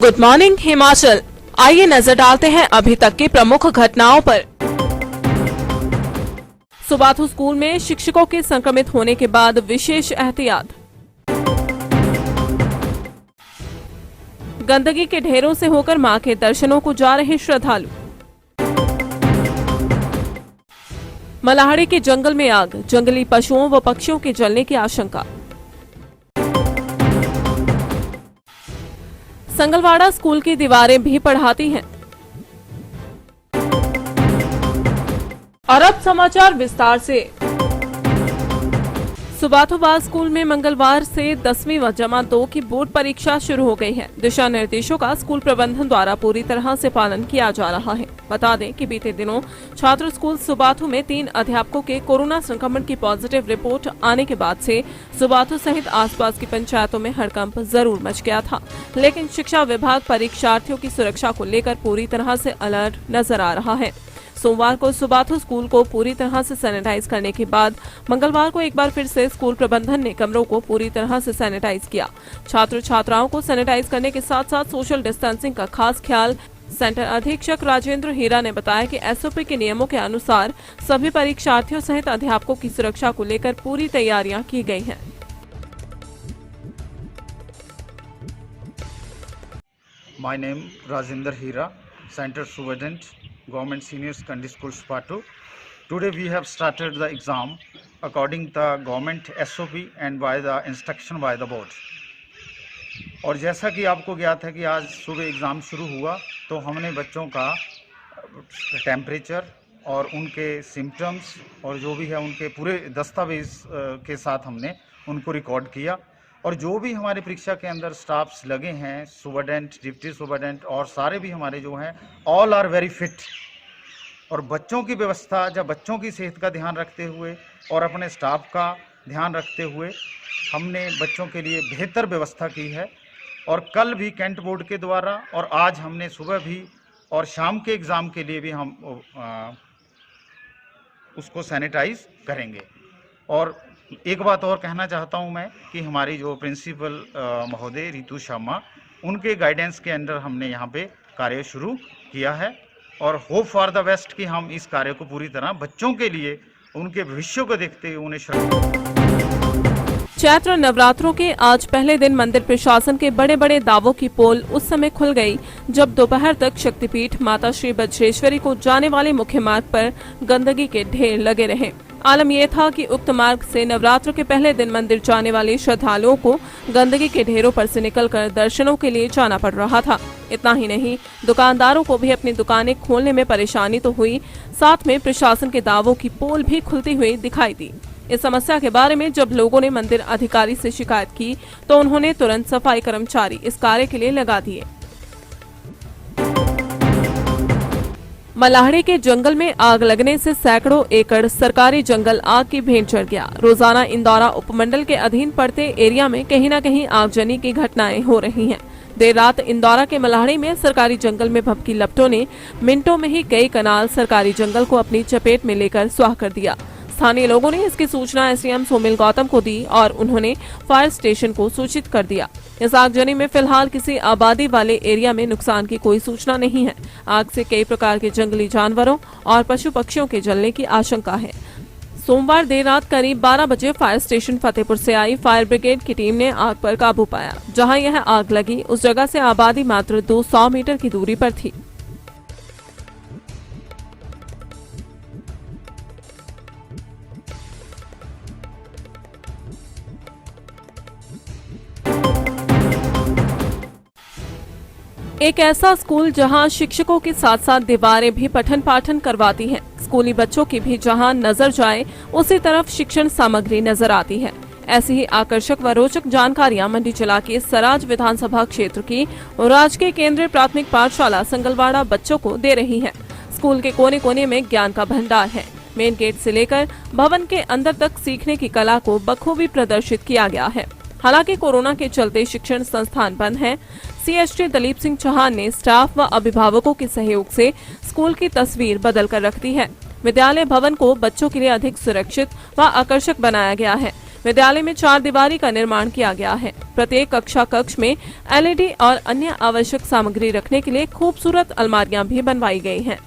Good morning Himachal. आइए नजर डालते हैं अभी तक की प्रमुख घटनाओं पर। सुबाथू स्कूल में शिक्षकों के संक्रमित होने के बाद विशेष एहतियात। गंदगी के ढेरों से होकर मां के दर्शनों को जा रहे श्रद्धालु। मलाहड़ी के जंगल में आग, जंगली पशुओं व पक्षियों के जलने की आशंका। संगलवाड़ा स्कूल की दीवारें भी पढ़ाती हैं। और अब समाचार विस्तार से। सुबाथूबाद स्कूल में मंगलवार से 10वीं व जमा 2 की बोर्ड परीक्षा शुरू हो गई है। दिशा निर्देशों का स्कूल प्रबंधन द्वारा पूरी तरह से पालन किया जा रहा है। बता दें कि बीते दिनों छात्र स्कूल सुबाथू में 3 अध्यापकों के कोरोना संक्रमण की पॉजिटिव रिपोर्ट आने के बाद से सुबाथू सहित आसपास की पंचायतों में हड़कंप जरूर मच गया था, लेकिन शिक्षा विभाग परीक्षार्थियों की सुरक्षा को लेकर पूरी तरह से अलर्ट नजर आ रहा है। सोमवार को सुबाथू स्कूल को पूरी तरह से सैनिटाइज करने के बाद मंगलवार को एक बार फिर से स्कूल प्रबंधन ने कमरों को पूरी तरह से सैनिटाइज किया। छात्र छात्राओं को सैनिटाइज करने के साथ साथ सोशल डिस्टेंसिंग का खास ख्याल सेंटर अधीक्षक राजेंद्र हीरा ने बताया कि एसओपी के नियमों के अनुसार सभी परीक्षार्थियों सहित अध्यापकों की सुरक्षा को लेकर पूरी तैयारियां की गई हैं। My name Rajendra Hira, Center Superintendent, Government Senior Secondary School Subathu. Today we have started the exam according to the government SOP and by the instruction by the board. और जैसा कि आपको ज्ञात है कि आज सुबह एग्ज़ाम शुरू हुआ तो हमने बच्चों का टेम्परेचर और उनके सिम्टम्स और जो भी है उनके पूरे दस्तावेज के साथ हमने उनको रिकॉर्ड किया। और जो भी हमारे परीक्षा के अंदर स्टाफ्स लगे हैं, सुपरडेंट, डिप्टी सुपरडेंट और सारे भी हमारे जो हैं ऑल आर वेरी फिट। और बच्चों की व्यवस्था, जब बच्चों की सेहत का ध्यान रखते हुए और अपने स्टाफ का ध्यान रखते हुए हमने बच्चों के लिए बेहतर व्यवस्था की है। और कल भी कैंट बोर्ड के द्वारा और आज हमने सुबह भी और शाम के एग्ज़ाम के लिए भी हम उसको सैनिटाइज करेंगे। और एक बात और कहना चाहता हूं मैं कि हमारी जो प्रिंसिपल महोदय रितु शर्मा, उनके गाइडेंस के अंडर हमने यहां पे कार्य शुरू किया है और होप फॉर द बेस्ट कि हम इस कार्य को पूरी तरह बच्चों के लिए उनके भविष्य को देखते हुए उन्हें चैत्र नवरात्रों के आज पहले दिन मंदिर प्रशासन के बड़े बड़े दावों की पोल उस समय खुल गई जब दोपहर तक शक्तिपीठ माता श्री बज्रेश्वरी को जाने वाले मुख्य मार्ग पर गंदगी के ढेर लगे रहे। आलम यह था कि उक्त मार्ग से नवरात्र के पहले दिन मंदिर जाने वाले श्रद्धालुओं को गंदगी के ढेरों पर से निकलकर दर्शनों के लिए जाना पड़ रहा था। इतना ही नहीं, दुकानदारों को भी अपनी दुकानें खोलने में परेशानी तो हुई, साथ में प्रशासन के दावों की पोल भी खुलती हुई दिखाई दी। इस समस्या के बारे में जब लोगों ने मंदिर अधिकारी से शिकायत की तो उन्होंने तुरंत सफाई कर्मचारी इस कार्य के लिए लगा दिए। मलाहड़ी के जंगल में आग लगने से सैकड़ों एकड़ सरकारी जंगल आग की भेंट चढ़ गया। रोजाना इंदौरा उपमंडल के अधीन पड़ते एरिया में कहीं न कहीं आगजनी की घटनाएं हो रही हैं। देर रात इंदौरा के मलाहड़ी में सरकारी जंगल में भभकी लपटों ने मिनटों में ही कई कनाल सरकारी जंगल को अपनी चपेट में लेकर स्वाह कर दिया। स्थानीय लोगों ने इसकी सूचना एसडीएम सोमिल गौतम को दी और उन्होंने फायर स्टेशन को सूचित कर दिया। इस आगजनी में फिलहाल किसी आबादी वाले एरिया में नुकसान की कोई सूचना नहीं है। आग से कई प्रकार के जंगली जानवरों और पशु पक्षियों के जलने की आशंका है। सोमवार देर रात करीब 12 बजे फायर स्टेशन फतेहपुर से आई फायर ब्रिगेड की टीम ने आग पर काबू पाया। जहां यह आग लगी उस जगह से आबादी मात्र 200 मीटर की दूरी पर थी। एक ऐसा स्कूल जहां शिक्षकों के साथ साथ दीवारें भी पठन पाठन करवाती हैं। स्कूली बच्चों की भी जहां नजर जाए उसी तरफ शिक्षण सामग्री नजर आती है। ऐसी ही आकर्षक व रोचक जानकारियां मंडी जिला के सराज विधानसभा क्षेत्र की राजकीय केंद्रीय प्राथमिक पाठशाला संगलवाड़ा बच्चों को दे रही है। स्कूल के कोने कोने में ज्ञान का भंडार है। मेन गेट से लेकर भवन के अंदर तक सीखने की कला को बखूबी प्रदर्शित किया गया है। हालांकि कोरोना के चलते शिक्षण संस्थान बंद हैं। सीएसटी दलीप सिंह चौहान ने स्टाफ व अभिभावकों के सहयोग से स्कूल की तस्वीर बदल कर रख दी है। विद्यालय भवन को बच्चों के लिए अधिक सुरक्षित व आकर्षक बनाया गया है। विद्यालय में 4 दीवारी का निर्माण किया गया है। प्रत्येक कक्षा कक्ष में LED और अन्य आवश्यक सामग्री रखने के लिए खूबसूरत अलमारियां भी बनवाई गई हैं।